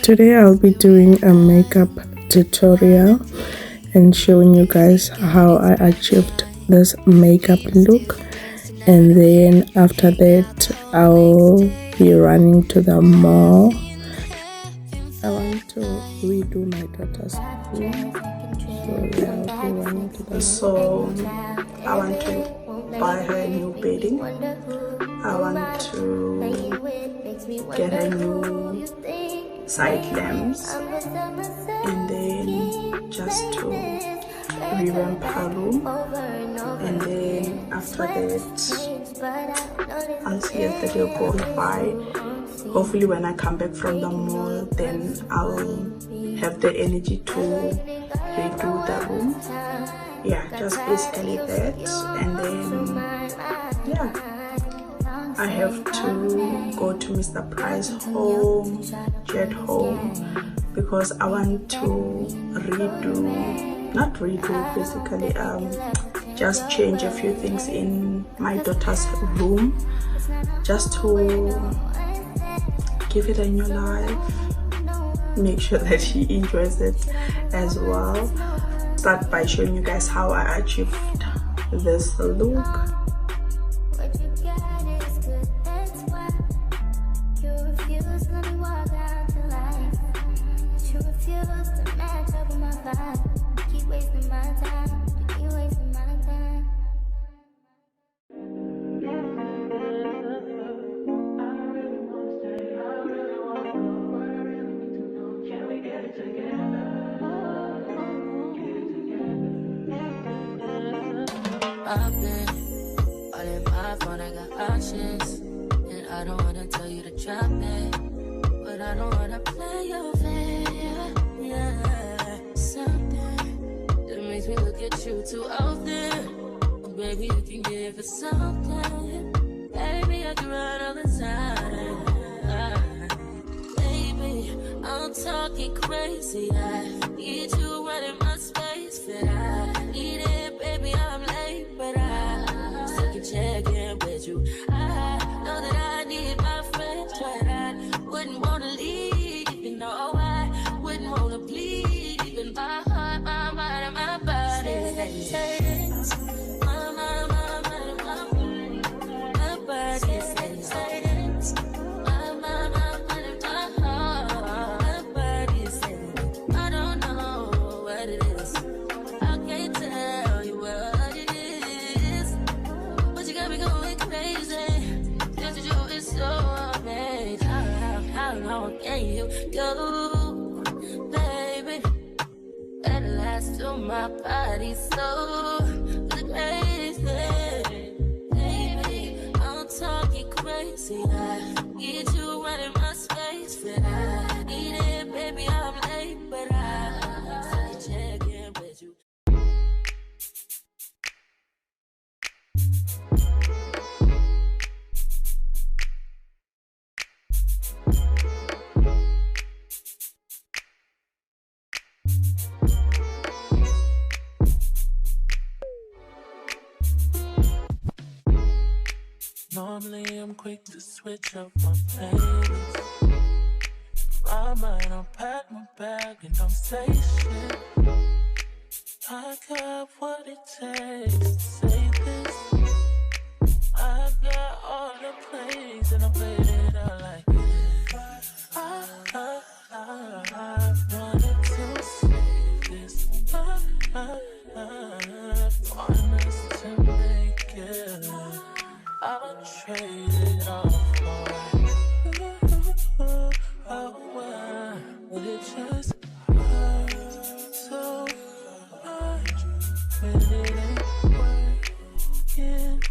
Today I'll be doing a makeup tutorial and showing you guys how I achieved this makeup look, and then after that I'll be running to the mall. I want to redo my daughter's room, so yeah, I'll be running to the mall. So I want to buy her new bedding. I want to get her new side lamps, and then just to revamp her room, and then after that I'll see if the day goes by. Hopefully when I come back from the mall, then I'll have the energy to redo the room. Yeah, just basically that. And then yeah, I have to go to Mr. Price home, jet home, because I want to basically just change a few things in my daughter's room, just to give it a new life, make sure that she enjoys it as well. Start by showing you guys how I achieved this look. I've been all in my phone, I got options, and I don't wanna tell you to drop it, but I don't wanna play your fair. Yeah, something that makes me look at you too often. Oh, baby, you can give it something. Baby, I can run all the time. Baby, I'm talking crazy. I need you running my space, but I need it, baby. I'm late, but I still can check in with you. I know that I need my friends, but I wouldn't wanna leave. You know, I wouldn't wanna bleed. Even my heart, my mind, and my body. My mind, my mind, and my body. My body says my mind, my mind, and my heart. My body says I don't know what it is. I can't tell you what it is, but you got me going crazy. Just you is so amazing. How long can you go, baby? At last to my body so crazy. Baby, I'm talking crazy. I need you running my space, but I need it, baby. I'm late, but I still check in with you. Normally I'm quick to switch up my playlist. My mind, I'll pack my bag and don't say shit. I got what it takes to say this. I got all the plays and I played it out like this. I wanted to say this. I want us to make it. I'll trade it all for but it just hurts so much when it ain't working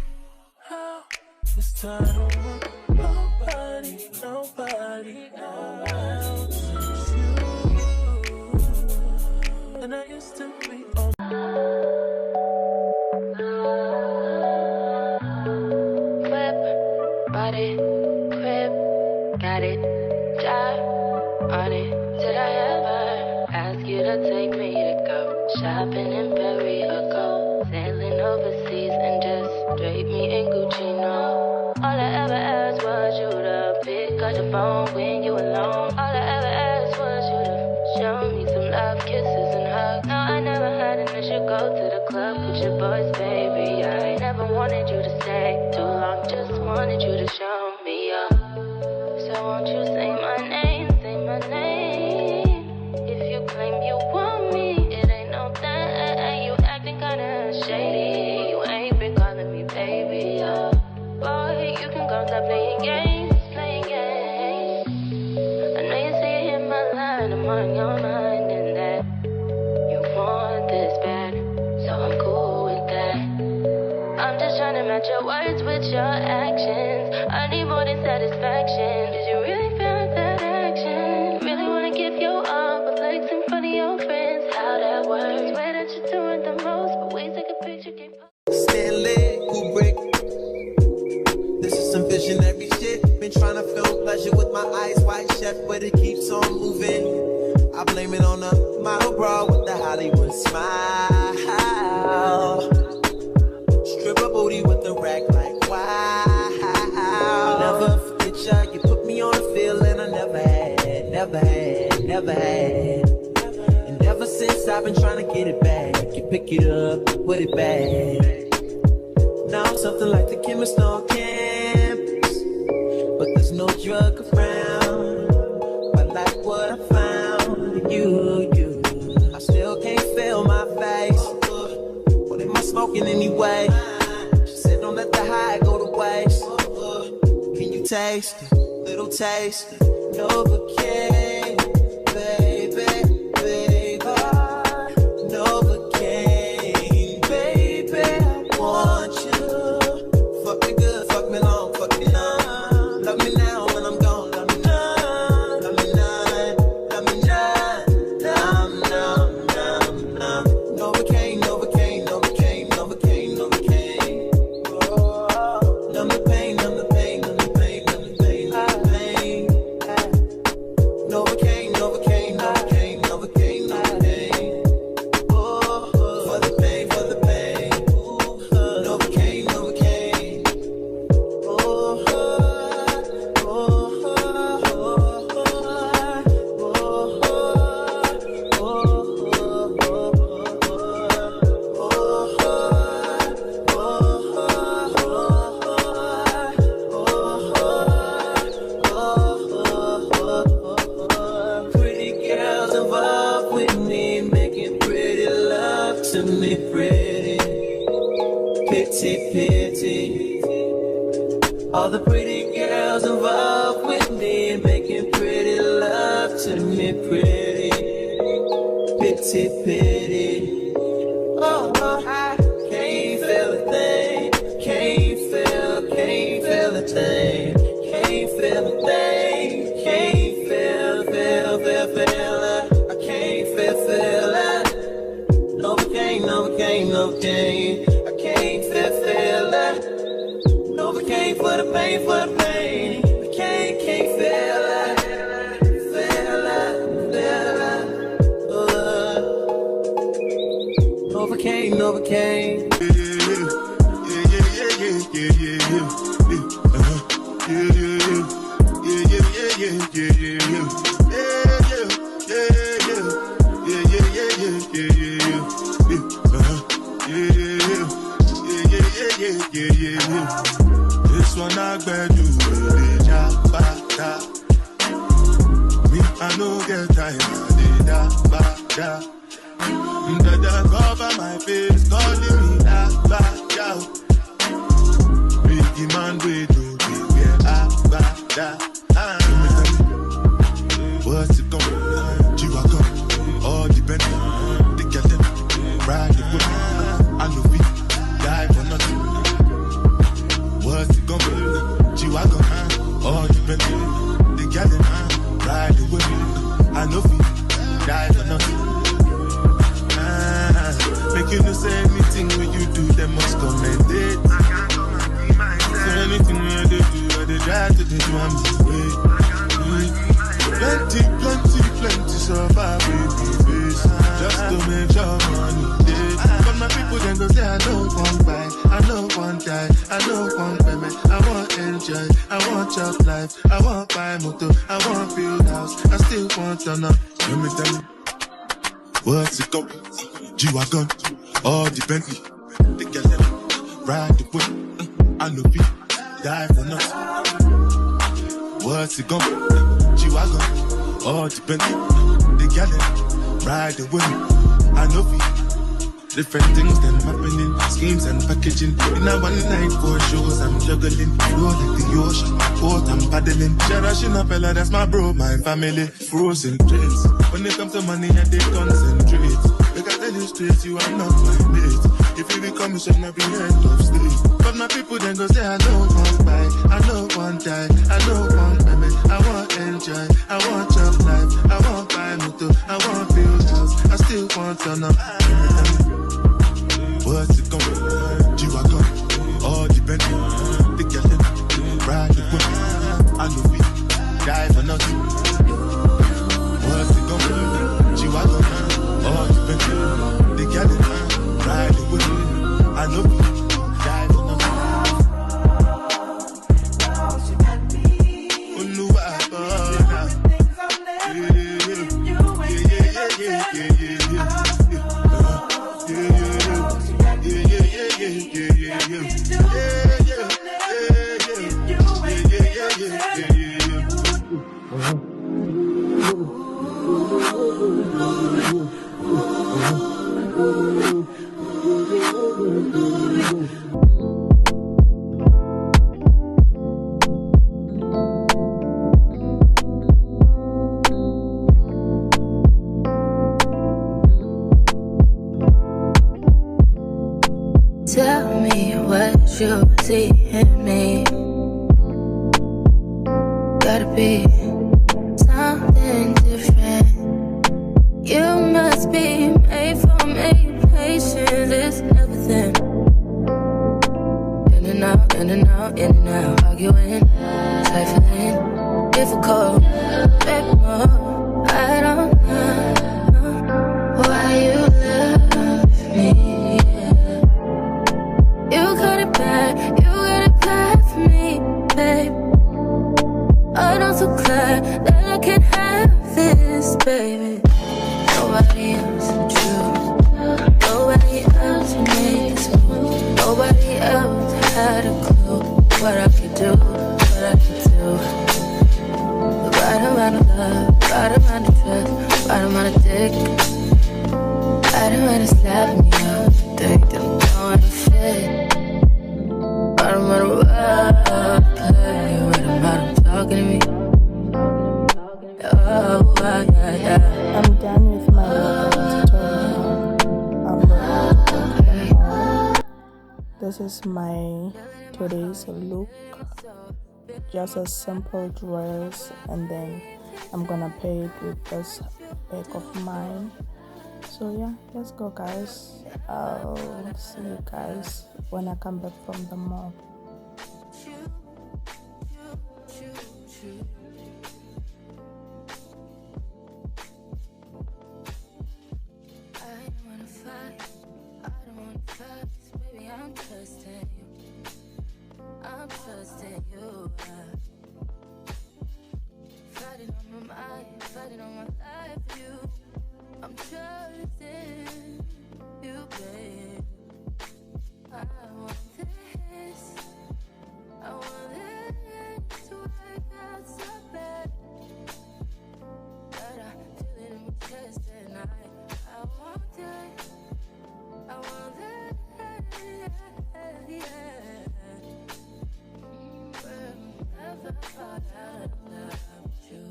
out. This time I don't want nobody else. It's you, and I used to be on. Body, crib, got it, job on it. Did I ever ask you to take me to go shopping in Paris or go sailing overseas and just drape me in Gucci? No, all I ever asked was you to pick up the phone when you alone. All I ever asked was your voice, baby. I never wanted you to stay too long, just wanted you to show me up. So won't you say my name, say my name? If you claim you want me, it ain't no thing. You acting kinda shady. You ain't been calling me baby, boy, you can go stop playing games, playing games. I know you say you hit my line, I'm on your mind, and that you want this bad, so I'm cool with that. I'm just trying to match your words with your actions. I need more than satisfaction. Did you really feel that action? Really wanna give you all, but flex in front of your friends. How that works? Swear that you're doing the most, but we take a picture, can't Stanley Kubrick. This is some visionary shit. Been trying to film pleasure with my eyes wide shut, but it keeps on moving. I blame it on the model bra with the Hollywood smile. Stripper booty with the rack like wow. I'll never forget ya. You put me on a feeling I never had, never had, never had. And ever since I've been trying to get it back. You pick it up, put it back. Now I'm something like the chemist on campus, but there's no drug around. I like what I found in you. I still can't feel my face. What am I smoking anyway? She said don't let the high go to waste. Can you taste it? Little taste of Novocaine, baby, baby. Novocaine, baby. I want you. Fuck me good, fuck me long, fuck me long. Love me now when I'm gone, love me now. Love me now, love me now. Numb, numb, numb, numb. Novocaine, Novocaine, Novocaine, Novocaine, Novocaine. Oh, numb the pain, numb the pain, numb the pain, numb the pain, numb the pain. Novocaine, Novocaine, Novocaine, Novocaine, Novocaine. Oh, for the pain, for the pain. Novocaine, Novocaine. Oh, pretty girls involved with me, making pretty love to me, pretty. Pity, pity. All the pretty girls involved with me, making pretty love to me, pretty. Pity, pity. Oh, I can't feel a thing. Can't feel a thing. Can't feel a thing. Can't feel it. I can't feel it. Novocaine, Novocaine, Novocaine. I can't feel it. Novocaine for the pain, for the pain. I can't feel it. Feel it. Novocaine, Novocaine. This one I bet you me, I no get tired. Dada cover my face, calling me da. Biggie man, we do what's it going? G-Wagon, all depend. The girl them ride the whip. I know we die for nothing. What's it going? G-Wagon, all depend. The girl them ride the whip. I know we die for nothing. Make you know say anything when you do, they must commend it. So anything when they do, they try to do I'm way. Plenty survive with face. Just to make sure money day. But my people then go say I don't want buy, I don't want die, I don't want payment, I want enjoy, I want job life, I want buy motor, I want build house, I still want to know. Let me tell you, what's it called? G-Wagon, all the Bentley. ride the whip. I know we die for nothing. What's it gonna be? G-Wagon, all depend. The gallon, ride the whip. I know we different things them happening, schemes and packaging. In a one night for shows, I'm juggling. Flow like the ocean, port I'm paddling. Sharashina fella, that's my bro, my family. Frozen drinks. When it comes to money, I they concentrate. Like I tell you straight, you are not my mate. If you become a chef, I'll be head of state. But my people then go say, I don't want buy, I don't want die, I don't want payment, I want enjoy, I want job life, I want buy motor, I want build house, I still want to know. What's it gonna be? G-Wagon, all depending. The gallon, ride the whip. I know we die for nothing. What's it gonna be? G-Wagon, all depending. The gallon, ride the whip. I know we die for nothing. Oh no, I bought Tell me what you see in me. Gotta be something different. You must be made for me. Patience is everything. In and out, in and out, in and out. Arguing, trifling, difficult. Baby, more. I don't know why you love me. You got it bad for me, babe. I'm not so glad that I can have this, baby. Nobody else true. Nobody else made this move. Nobody else had a clue what I could do, what I could do. The right amount of love, right amount of trust, right amount of dick. Right amount of slapping me up, dick, don't know how to fit. Right amount of play, right amount of talking to me. Oh, yeah. I'm done with my makeup tutorial. I'm ready to go home. This is my today's look. Just a simple dress, and then I'm gonna pair it with this bag of mine. So yeah, let's go, guys. I'll see you guys when I come back from the mall. I'm trusting you. Fighting on my mind, fighting on my life. I'm trusting you, babe. I want this. I want it to work out so bad. But I feel it in my chest at night. I want it. I want it. Yeah. Never fall out of love with you.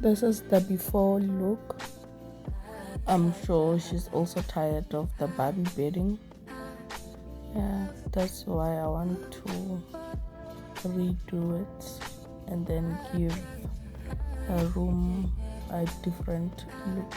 This is the before look. I'm sure she's also tired of the Barbie bedding. Yeah, that's why I want to redo it and then give her room a different look.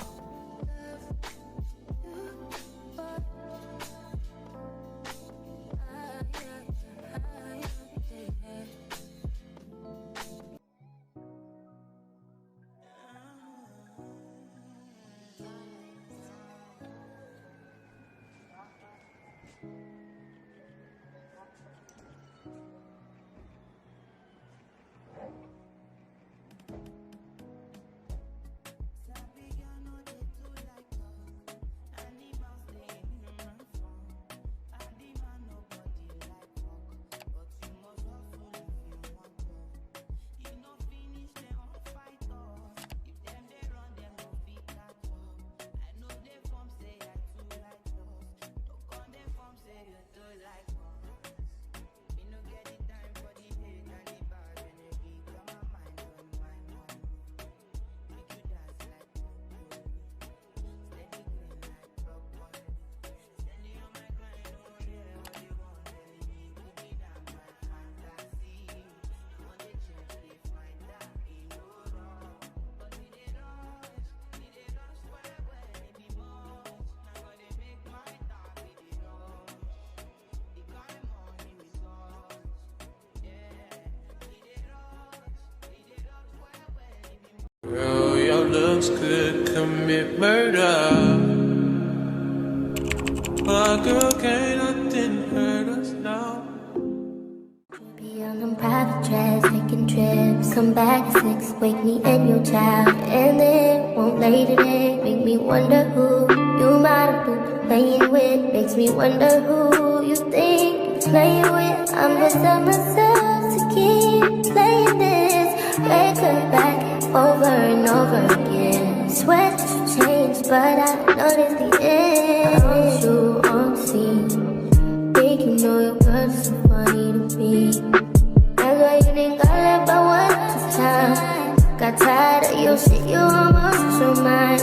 else could commit murder. My girl, can't nothing hurt us now. Be on them private jets, taking trips. Come back at 6, wake me and your child. And then won't lay today, make me wonder who you might have been playing with. Makes me wonder who you think you're playing with. I'm beside myself to keep playing this record back over and over again. Swear that you changed, but I noticed the end. I want you on the scene. Think you know your girl's so funny to me. That's why you think I left by one time. Got tired of your shit, you almost your mind.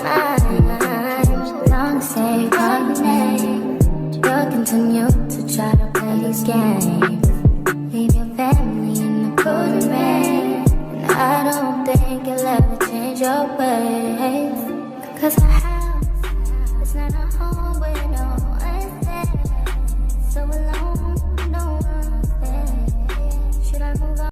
Don't say your name. You'll continue to try to play these games. Leave your family in the cold rain. And I don't think you'll ever change your ways. Cause my house is not a home where no one's there. So alone, no one's there. Should I move on?